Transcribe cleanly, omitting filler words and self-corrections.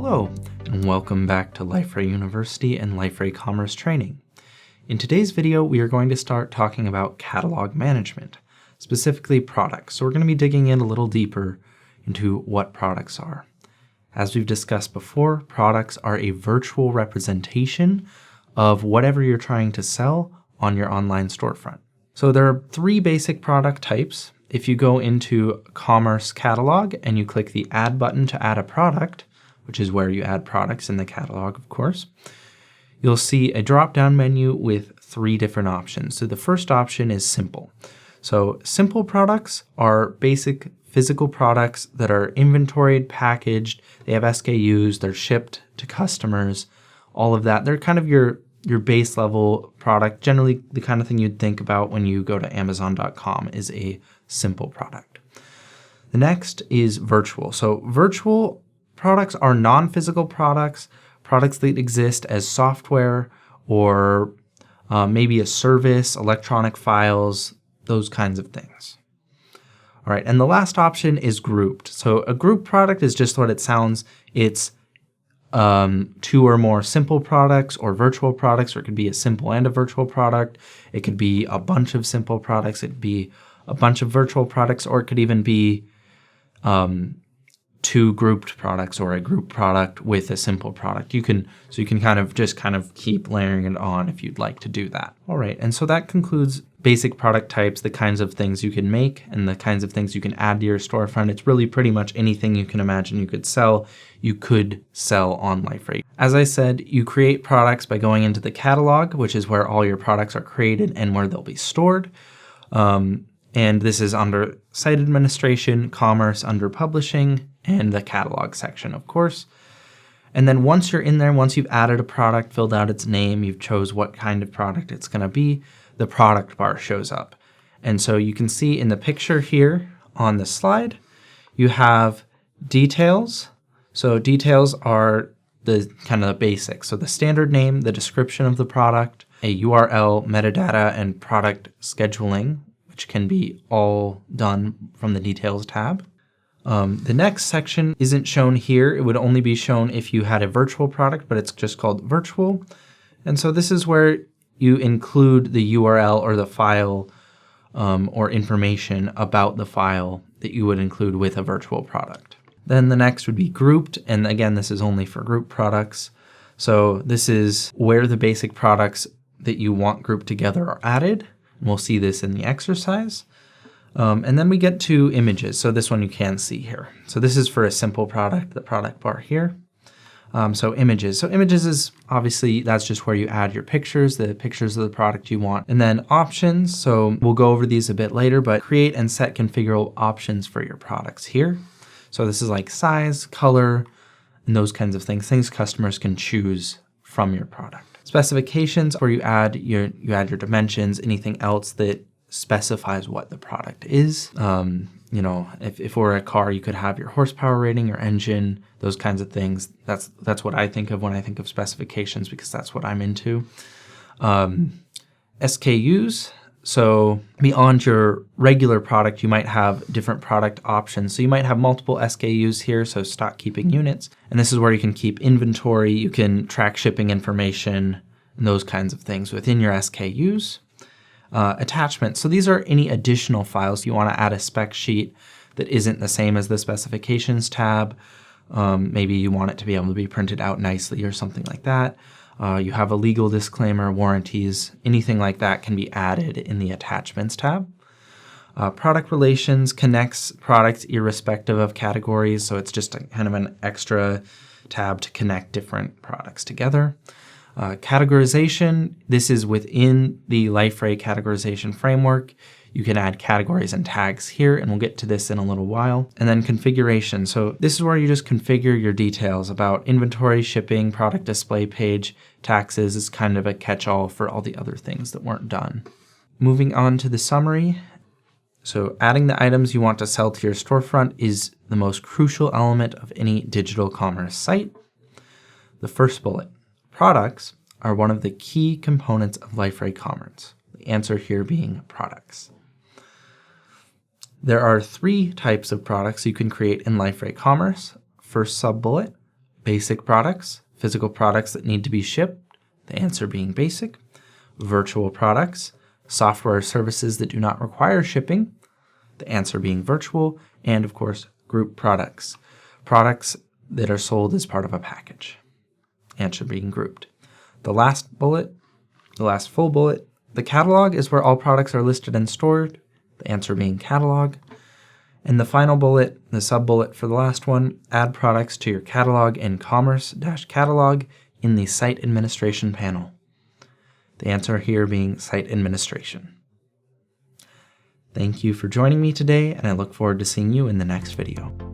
Hello, and welcome back to Liferay University and Liferay Commerce Training. In today's video, we are going to start talking about catalog management, specifically products. So we're going to be digging in a little deeper into what products are. As we've discussed before, products are a virtual representation of whatever you're trying to sell on your online storefront. So there are three basic product types. If you go into Commerce Catalog and you click the Add button to add a product, which is where you add products in the catalog, of course, you'll see a drop-down menu with three different options. So the first option is Simple. So simple products are basic physical products that are inventoried, packaged, they have SKUs, they're shipped to customers, all of that. They're kind of your base level product, generally the kind of thing you'd think about when you go to Amazon.com is a simple product. The next is virtual. So virtual products are non-physical products, products that exist as software or maybe a service, electronic files, those kinds of things. All right, and the last option is grouped. So a group product is just what it sounds. It's two or more simple products or virtual products, or it could be a simple and a virtual product. It could be a bunch of simple products. It could be a bunch of virtual products, or it could even be two grouped products or a group product with a simple product. You can kind of keep layering it on if you'd like to do that. All right, and so that concludes basic product types, the kinds of things you can make and the kinds of things you can add to your storefront. It's really pretty much anything you can imagine you could sell on Liferay. As I said, you create products by going into the catalog, which is where all your products are created and where they'll be stored. And this is under site administration, commerce, under publishing, and the catalog section, of course. And then once you're in there, once you've added a product, filled out its name, you've chose what kind of product it's going to be, the product bar shows up. And so you can see in the picture here on the slide, you have details. So details are the kind of the basics. So the standard name, the description of the product, a URL, metadata, and product scheduling, which can be all done from the details tab. The next section isn't shown here. It would only be shown if you had a virtual product, but it's just called virtual. And so this is where you include the URL or the file or information about the file that you would include with a virtual product. Then the next would be grouped. And again, this is only for group products. So this is where the basic products that you want grouped together are added. And we'll see this in the exercise. And then we get to images. So this one you can see here. So this is for a simple product, the product bar here. So images. So images is obviously, that's just where you add your pictures, the pictures of the product you want. And then options. So we'll go over these a bit later, but create and set configurable options for your products here. So this is like size, color, and those kinds of things customers can choose from your product. Specifications, where you add your dimensions, anything else that specifies what the product is. If we're a car, you could have your horsepower rating, your engine, those kinds of things. That's what I think of when I think of specifications, because that's what I'm into. SKUs. So beyond your regular product, you might have different product options. So you might have multiple SKUs here, so stock keeping units. And this is where you can keep inventory, you can track shipping information, and those kinds of things within your SKUs. Attachments. So these are any additional files. You want to add a spec sheet that isn't the same as the specifications tab. Maybe you want it to be able to be printed out nicely or something like that. You have a legal disclaimer, warranties, anything like that can be added in the attachments tab. Product relations connects products irrespective of categories. So it's just kind of an extra tab to connect different products together. Categorization, this is within the Liferay categorization framework. You can add categories and tags here, and we'll get to this in a little while. And then configuration. So this is where you just configure your details about inventory, shipping, product display page, taxes is kind of a catch-all for all the other things that weren't done. Moving on to the summary. So adding the items you want to sell to your storefront is the most crucial element of any digital commerce site. The first bullet. Products are one of the key components of Liferay Commerce. The answer here being products. There are three types of products you can create in Liferay Commerce. First sub-bullet, Basic products, physical products that need to be shipped, the answer being basic. Virtual products, software or services that do not require shipping, the answer being virtual. And of course, group products, products that are sold as part of a package, answer being grouped. The last bullet, the last full bullet, the catalog is where all products are listed and stored, the answer being catalog. And the final bullet, the sub-bullet for the last one, add products to your catalog in Commerce-Catalog in the Site Administration panel. The answer here being Site Administration. Thank you for joining me today, and I look forward to seeing you in the next video.